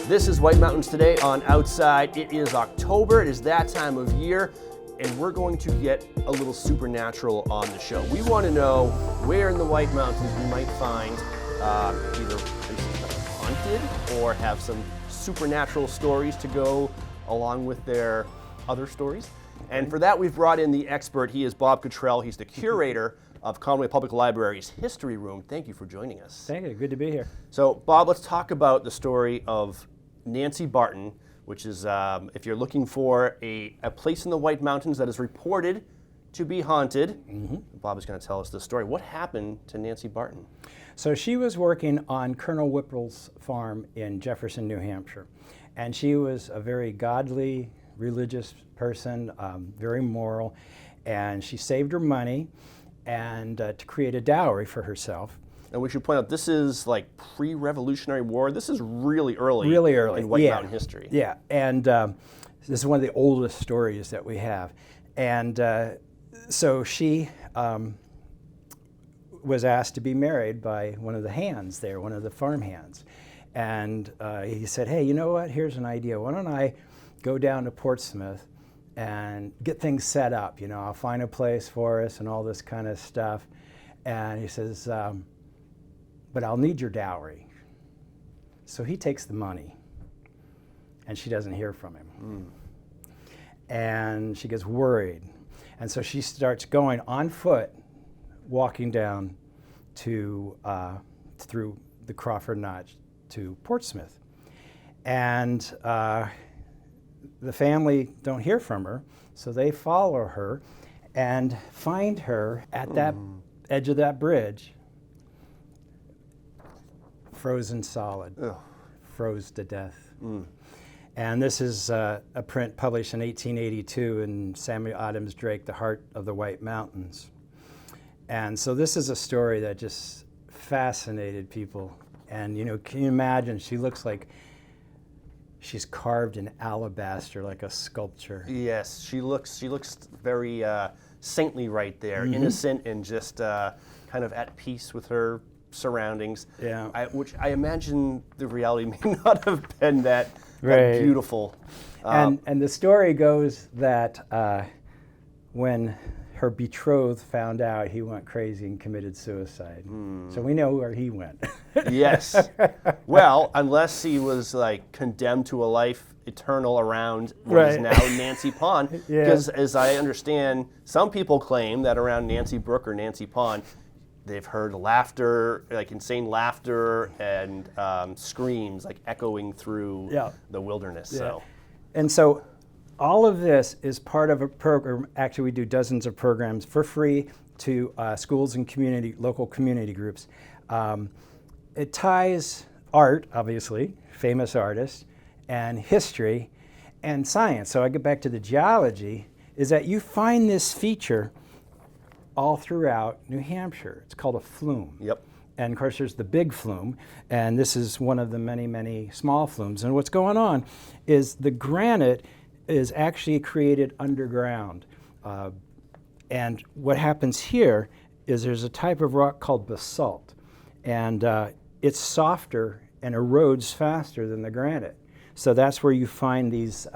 This is White Mountains Today on Outside. It is October, it is that time of year, and we're going to get a little supernatural on the show. We want to know where in the White Mountains we might find either places that are haunted or have some supernatural stories to go along with their other stories. And for that, we've brought in the expert. He is Bob Cottrell. He's the curator of Conway Public Library's History Room. Thank you for joining us. Thank you. Good to be here. So, Bob, let's talk about the story of Nancy Barton, which is, if you're looking for a place in the White Mountains that is reported to be haunted, Bob is going to tell us the story. What happened to Nancy Barton? So she was working on Colonel Whipple's farm in Jefferson, New Hampshire. And she was a very godly, religious person, very moral. And she saved her money and to create a dowry for herself. And we should point out, this is like pre-Revolutionary War. This is really early in White Mountain history. Yeah, and this is one of the oldest stories that we have. And so she was asked to be married by one of the hands there, one of the farm hands. And he said, hey, you know what, here's an idea. Why don't I go down to Portsmouth and get things set up? You know, I'll find a place for us and all this kind of stuff. And he says, but I'll need your dowry. So he takes the money, and she doesn't hear from him. And she gets worried. And so she starts going on foot, walking down to through the Crawford Notch to Portsmouth. And the family don't hear from her, so they follow her and find her at that edge of that bridge, frozen solid, froze to death. And this is a print published in 1882 in Samuel Adams Drake, The Heart of the White Mountains. And so this is a story that just fascinated people. And you know, can you imagine, she looks like she's carved in alabaster like a sculpture. Yes, she looks very saintly right there, innocent and just kind of at peace with her surroundings. Yeah. Which I imagine the reality may not have been that beautiful. And the story goes that when her betrothed found out, he went crazy and committed suicide. So we know where he went. Yes. Well, unless he was like condemned to a life eternal around what is now Nancy Pond. Because as I understand, some people claim that around Nancy Brook or Nancy Pond, they've heard laughter, like insane laughter and screams like echoing through the wilderness. So. And so all of this is part of a program. Actually, we do dozens of programs for free to schools and local community groups. It ties art, obviously, famous artists, and history and science. So I get back to the geology, is that you find this feature all throughout New Hampshire. It's called a flume. Yep. And of course there's the big flume, and this is one of the many, many small flumes. And what's going on is the granite is actually created underground. And what happens here is there's a type of rock called basalt, and it's softer and erodes faster than the granite. So that's where you find these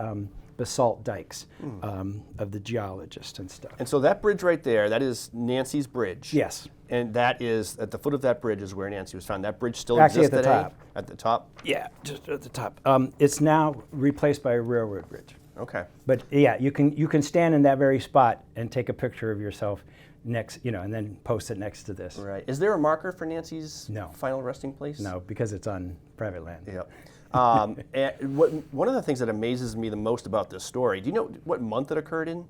basalt dikes of the geologists and stuff. And so that bridge right there, that is Nancy's bridge. Yes. And that is, at the foot of that bridge is where Nancy was found. That bridge still Actually exists at the today? top. At the top? Yeah, just at the top. It's now replaced by a railroad bridge. Okay. But yeah, you can stand in that very spot and take a picture of yourself next, and then post it next to this. Right. Is there a marker for Nancy's No. final resting place? No, because it's on private land. Yep. And one of the things that amazes me the most about this story, do you know what month it occurred in?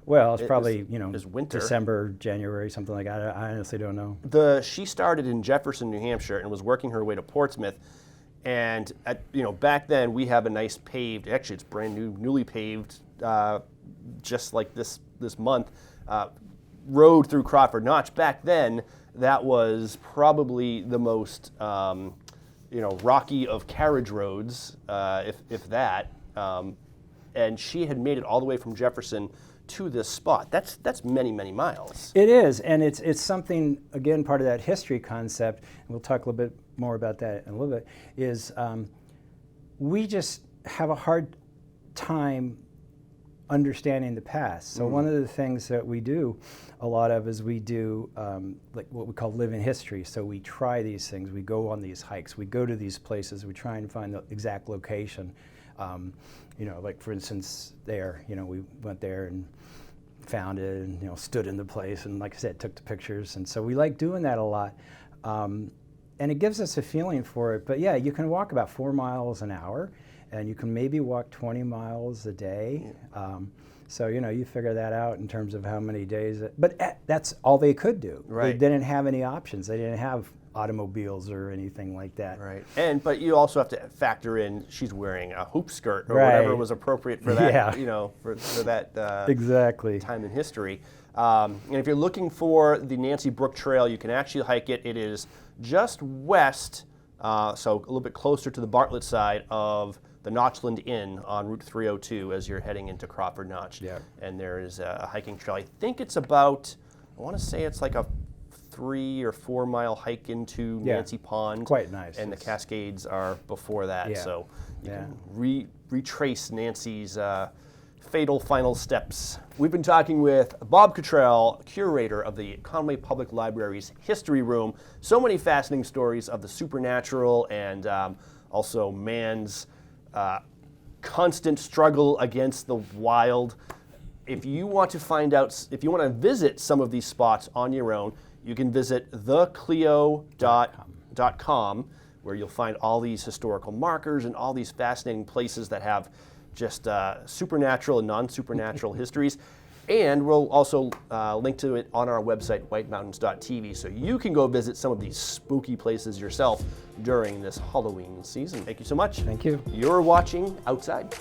Well, it's probably, was winter. December, January, something like that. I honestly don't know. She started in Jefferson, New Hampshire, and was working her way to Portsmouth. And back then we have a nice paved, actually it's brand new, newly paved, just like this month, road through Crawford Notch. Back then, that was probably the most, rocky of carriage roads, if that. And she had made it all the way from Jefferson to this spot. That's many, many miles. It is, and it's something, again, part of that history concept, and we'll talk a little bit more about that in a little bit, is we just have a hard time understanding the past. So one of the things that we do a lot of is we do like what we call live in history. So we try these things, we go on these hikes, we go to these places, we try and find the exact location. You know, like for instance there, you know, we went there and found it and, you know, stood in the place and, like I said, took the pictures. And so we like doing that a lot. And it gives us a feeling for it. But yeah, you can walk about 4 miles an hour, and you can maybe walk 20 miles a day. So, you know, you figure that out in terms of how many days. But that's all they could do. Right. They didn't have any options. They didn't have automobiles or anything like that. Right. But you also have to factor in she's wearing a hoop skirt or Right. whatever was appropriate for that, Yeah. you know, for that Exactly. time in history. And if you're looking for the Nancy Brook Trail, you can actually hike it. It is just west, so a little bit closer to the Bartlett side of the Notchland Inn on Route 302 as you're heading into Crawford Notch. Yeah. And there is a hiking trail. I think it's about, I want to say it's like a 3 or 4 mile hike into Yeah. Nancy Pond. Quite nice. And the Cascades are before that, Yeah. so you Yeah. can retrace Nancy's fatal final steps. We've been talking with Bob Cottrell, curator of the Conway Public Library's History Room. So many fascinating stories of the supernatural and also man's constant struggle against the wild. If you want to find out, if you want to visit some of these spots on your own, you can visit thecleo.com, where you'll find all these historical markers and all these fascinating places that have just supernatural and non-supernatural histories. And we'll also link to it on our website, whitemountains.tv, so you can go visit some of these spooky places yourself during this Halloween season. Thank you so much. Thank you. You're watching Outside.